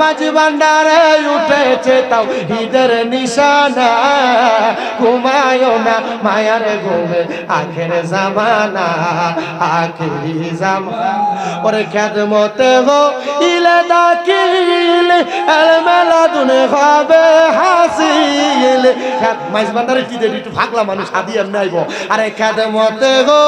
মাঝ ভান্ডারে উঠেছে তাওহীদের নিশানা, ঘুমায়ো না মায়ার ঘুমে আখের জামানা, আখেরি জামানা। ওরে খেদমতে গো ইলে দাখিল এলমেলা দুনে হবে হাসিল। মাঝ ভান্ডারে কি দেরি একটু ভাগলা মানুষ হাদিয়া নাইবো। আরে খেদমতে গো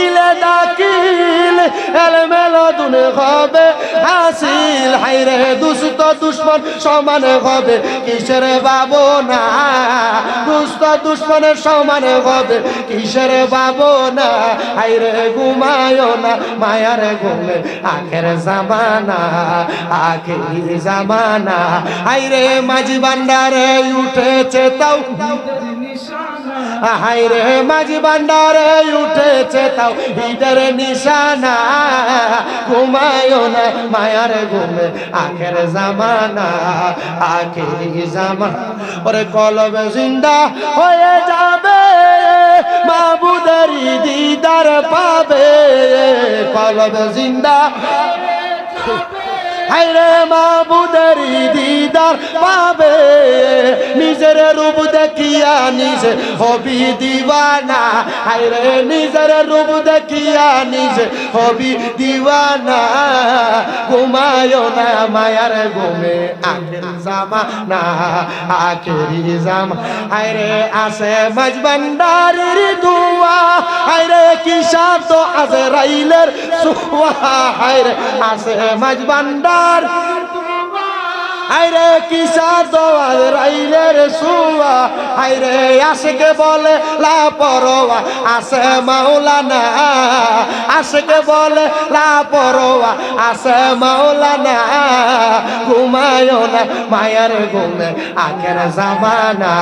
ইলে দাখিল এলমেলা দুনে হবে হাসিল। হায়রে দুষ্ট দুশ্মন সমান হবে কিসের ভাবনা, দুষ্ট দুশ্মনের সমান হবে কিসের ভাবনা। হায়রে ঘুমায়ো না মায়ার ঘুমে আখের জামানা, আখেরি জামানা। হায়রে মাঝি ভান্ডারে উঠেছে তাওহীদের নিশানা, হায়রে মাঝি ভান্ডারে উঠেছে তাওহীদের নিশানা, ঘুমায়ো না মায়ার ঘুমে আখের জামানা, আখেরি জামানা। ওরে কলবে জিন্দা হয়ে যাবে মাবুদের দিদার পাবে, কলবে জিন্দা হায়রে মাবুদের দিদার পাবে। নিজের রূপ দেখিয়া নিজে হবি দিওয়ানা, হায়রে নিজের রূপ দেখিয়া নিজে হবি দিওয়ানা। ঘুমায়ো না মায়ার ঘুমে আখের জামানা, আখেরি জামানা। হায়রে আসে মাঝ ভান্ডারের দুয়া, হায়রে কি সাথ আজরাইলের সুয়া। হায়রে আসে মাঝ ভান্ডার, হায়রে কিসার দোয়ার রাইলের সুয়া। হায়রে আশিকে বলে লাপরোয়া আসে মাওলানা, আশিকে বলে লাপরোয়া আসে মাওলানা। ঘুমায়ো না মায়ার ঘুমে আখের জামানা,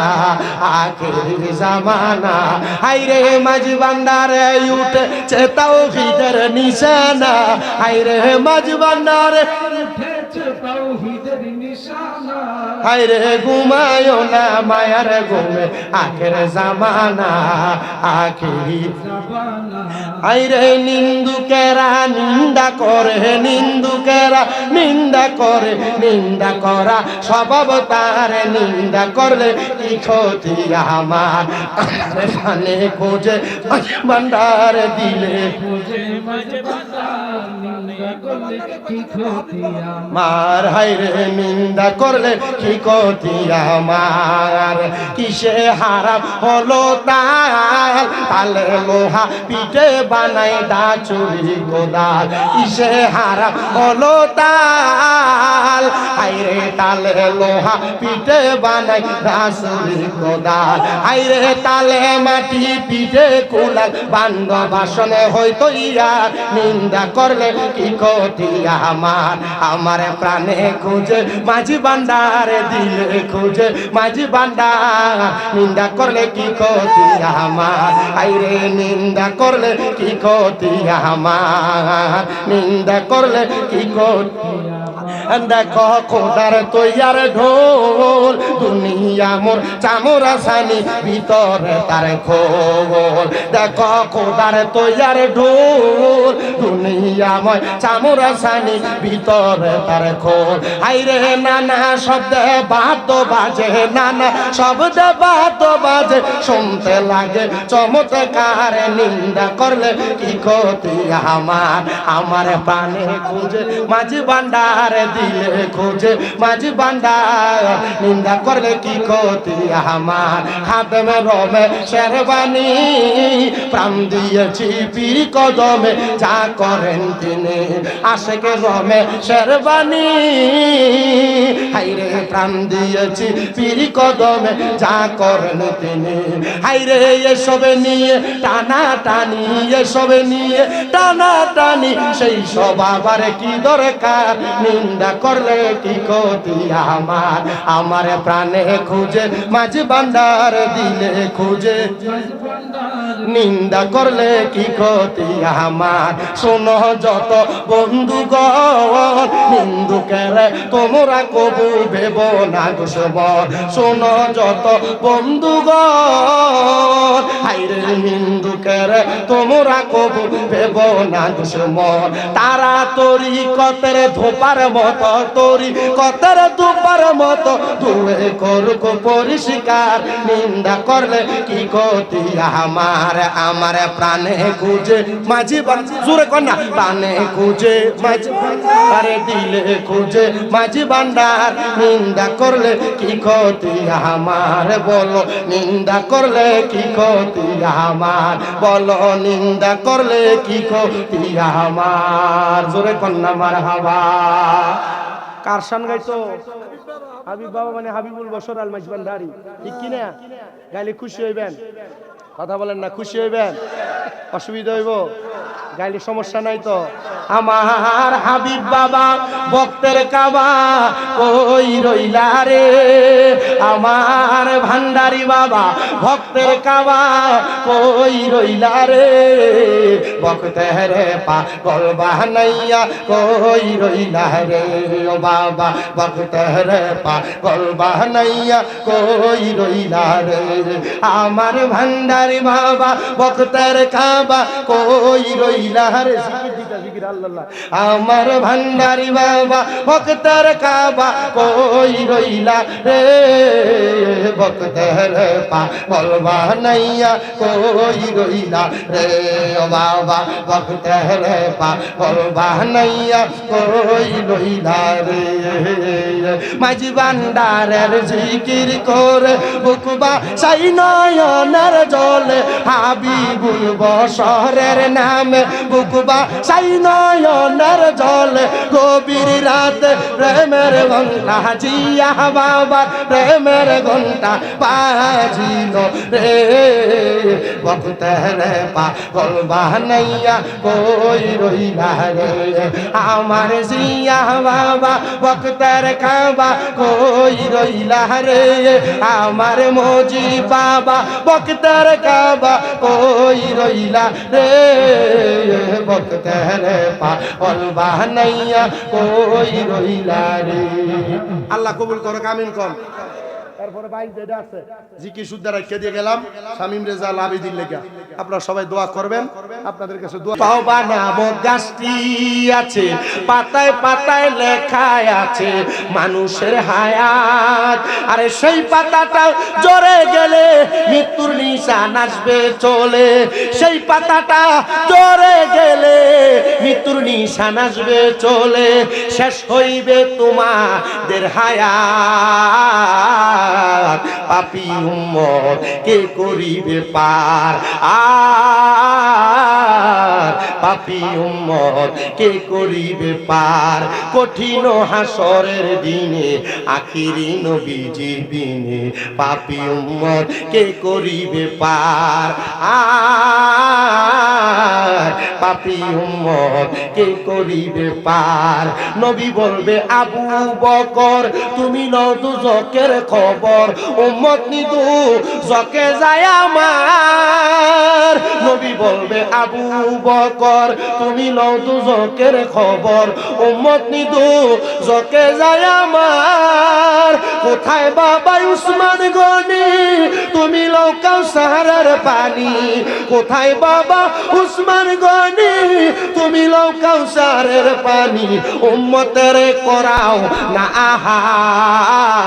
আখেরি জামানা। হায়রে মাঝ ভান্ডারে উঠেছে তাওহীদের নিশানা, হায়রে মাঝ ভান্ডারে উঠেছে তাওহীদের নিশানা। হায়রে ঘুমায়ো না মায়ার ঘুমে আখের জামানা, আখেরি জামানা। হায়রে নিন্দুকেরা নিন্দা করে, নিন্দুকেরা নিন্দা করে, নিন্দা করা স্বভাব তার, নিন্দা করলে কি ক্ষতি আমার। মানে খোঁজে ভান্ডার দিলে খোঁজে ভান্ডার, নিন্দা করলে কি ক্ষতি আমার। হায়রে নিন্দা করলে কি ক্ষতি আমার। কিসে হারাম হলো তাল, তালে লোহা পিঠে বানাই দা চুরি কোদাল। কিসে হারাম হলো তাল, হায়রে তালে লোহা পিঠে বানাই দা চুরি কোদাল। হায়রে তালে মাটি পিঠে কুলাল বান্দ বাসনে হয়তো ইয়া। নিন্দা করলে কি ক্ষতি আমার। আমার প্রাণে খুঁজে মাঝি ভান্ডারে দিলে খুঁজে মাঝি ভান্ডার। নিন্দা করলে কি ক্ষতি আমার, হায়রে নিন্দা করলে কি ক্ষতি আমার, নিন্দা করলে কি ক্ষতি। দেখো খোদার তৈয়ার ঢোল, দুনিয়া মোর চামড়া সানি ভিতরে তার খোল। দেখো খোদার তৈয়ার ঢোল, দুনিয়া মোর চামড়া সানি ভিতরে তার খোল। হায়রে নানা শব্দে বাদ্য বাজে, নানা শব্দে বাদ্য বাজে, শুনতে লাগে চমৎকার। নিন্দা করলে কি ক্ষতি আমার। আমার প্রাণে খুঁজে মাঝি ভান্ডার দিলে খোঁজে মাঝি ভান্ডার। নিন্দা করলে কি ক্ষতি আমার। খাদেমে রমে শেরবানি প্রাণ দিয়েছি পীর কদমে, যা করেন তিনি। আশেকে রমে শেরবানি হায়রে প্রাণ দিয়েছি পীর কদমে, যা করেন তিনি। হায়রে এসবে নিয়ে টানা টানি, এসবে নিয়ে টানা টানি, সেই সব আবার কি দরকার। নিন্দা করলে কি ক্ষতি আমার। আমার প্রাণে খুঁজে মাঝ ভান্ডার দিলে খুঁজে নিন্দা করলে কি ক্ষতি আমার। শোনো যত বন্ধুগণ নিন্দুকের তোমরা কবু ভেব না দুশ্মন। শোনো যত বন্ধুগণ হাইরে নিন্দুকের তোমরা কবু ভেব না দুশ্মন। তারা তরি কতের ধোপার মতো তরি কতের ধোপার মতো ধুয়ে করুক পরিষ্কার। নিন্দা করলে কি ক্ষতি আমার। আমার প্রাণে খুঁজে মাঝি জোরে কন্যা প্রাণে খুঁজে মাঝি আরে দিলে খুঁজে মাঝি ভান্ডার। নিন্দা করলে কি ক্ষতি আমার বলো। নিন্দা করলে কি ক্ষতি আমার বলো। নিন্দা করলে কি ক্ষতি আমার। জোরে কন্যা মারহাবা। কার শান গাইতো? হাবিব বাবা মানে হাবিবুল বশর আল মাঝি ভান্ডারি, ঠিক কিনা? গাইলে খুশি হইবেন, কথা বলেন না, খুশি হইবেন? অসুবিধা হইব? গাইলে সমস্যা নাই তো? আমার হাবিব বাবা ভক্তের কাবা কই রইলা রে। আমার ভান্ডারি বাবা ভক্তের কাবা কই রইলা রে। ভক্তের পাগল বানাইয়া কই রইলা রে। ও বাবা ভক্তের পাগল বানাইয়া কই রইলা রে। আমার ভান্ডারি বাবা ভক্তের কাবা কই রইলা রে। আমার ভান্ডারি বাবা ভক্তের কাবা কই রইলা রে। ভক্তের পাগল বানাইয়া কই রইলা রে। ও বাবা ভক্তের পাগল বানাইয়া কই রইলা রে। মাঝি ভান্ডারের জিকির করে বুকবা সাই নয়নের জলে হাবিবুল বশরের নামে বুকবা সাই নয়নের জলে। গভীর রাতে প্রেমের ঘন্টা জিয়া বাবার প্রেমের ঘন্টা বাজিল রে। ভক্তের পাগল বানাইয়া কই রইলা রে। আমার জিয়া বাবা ভক্তের কাবা কই রইলা রে। আমার মজি বাবা ভক্তের কাবা কই রইলা রে। ভক্তের পাগল বানাইয়া কই রইলা রে। আল্লাহ কবুল করুক, আমিন কম। তারপরে বাইক যেটা আছে জিকির শুদ্ধা রেখে দিয়ে গেলাম শামীম রেজা লাবিদিন লেখা। আপনারা সবাই দোয়া করবেন, আপনাদের কাছে দোয়া। তওবা নামক গাছটি আছে, পাতায় পাতায় লেখা আছে মানুষের হায়াত। আরে সেই পাতাটা জড়ে গেলে মৃত্যুর নিশান আসবে চলে। সেই পাতাটা জড়ে গেলে মৃত্যুর নিশান আসবে চলে। শেষ হইবে তোমাদের হায়াত। পাপী উম্মত কে করিবে পার। আর পাপী উম্মত কে করিবে পার। কঠিন হাসরের দিনে আখিরি নবীজির দিনে পাপী উম্মত কে করিবে পার। আর পাপী উম্মত কে করিবে পার। নবী বলবে আবু বকর তুমি লও দুজকের খবর। উম্মত নিদু জকে যায় আমার। নবী বলবে আবু বকর তুমি লও দুজকের খবর। উম্মত নিদু জকে যায় আমার। কোথায় বাবা উসমান গনি তুমি লও কাউসারের পানি। কোথায় বাবা উসমান গনি তুমি লও কাউসারের পানি। উম্মতের করাও না আহার।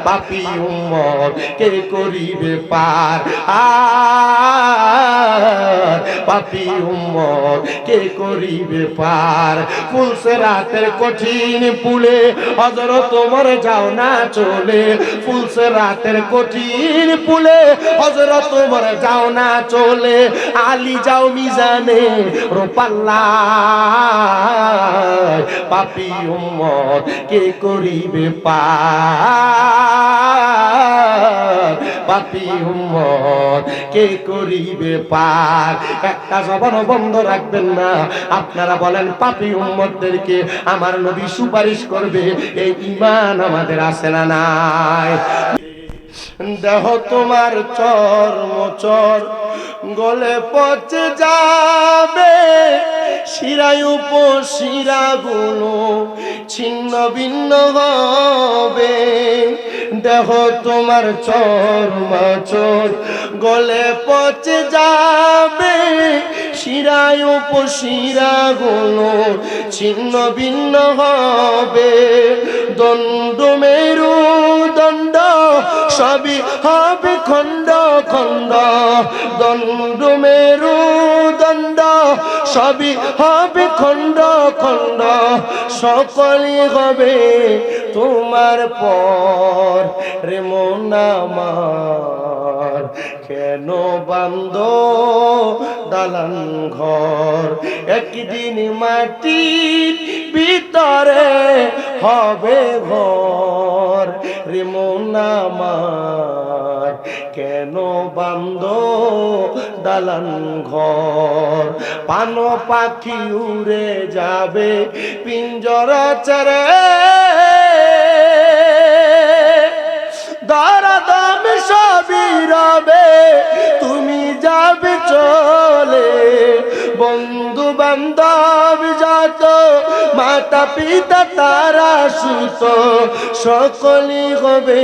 পাপী উম্মত কে করিবে পার। আর পাপী উম্মত কে করিবে পার। ফুলসেরাতের কঠিন পুলে হযরত ওমর যাও না চলে। ফুলসেরাতের কঠিন পুলে হযরত ওমর যাও না চলে। আলী যাও মিজানে রূপাল্লাহ। পাপী উম্মত কে করিবে পার। পাপী উম্মত কে করিবে পার। একটা জবান বন্ধ রাখবেন না। আপনারা বলেন পাপী উম্মতদেরকে আমার নবী সুপারিশ করবে, এই ঈমান আমাদের আছে না নাই? দেহ তোমার চর্মচর গলে পচে যাবে, শিরায় উপশিরাগুলো ছিন্ন ভিন্ন হবে। দেহ তোমার চর্মচর গলে পচে যাবে, শিরায় উপশিরাগুলো ছিন্ন ভিন্ন হবে। দণ্ড মেরু দণ্ড সবই হবে খণ্ড খণ্ড, দণ্ড মেরু দণ্ড সবই হবে খণ্ড খণ্ড, সকলই হবে তোমার পর। রে মন আমার কেন বান্ধ দালান ঘর, একদিন মাটির ভিতরে হবে ঘর। রে মন আমার কেন বান্ধ দালান ঘর, পান পাখি উড়ে যাবে পিঞ্জরা ছেড়ে, দরদম সবই রবে তুমি যাবে চলে। বন্ধু বান্ধব যত মাতা পিতা তারা সুত, সকলই হবে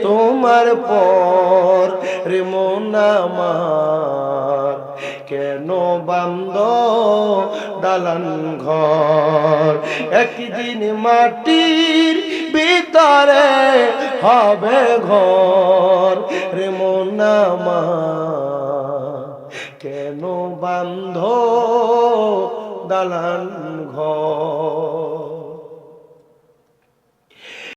তোমার পর। রে মন আমার কেন বান্ধ দালান ঘর, একদিন মাটির ভিতরে হবে ঘর। রে মন আমার কেন বান্ধ দালান ঘর।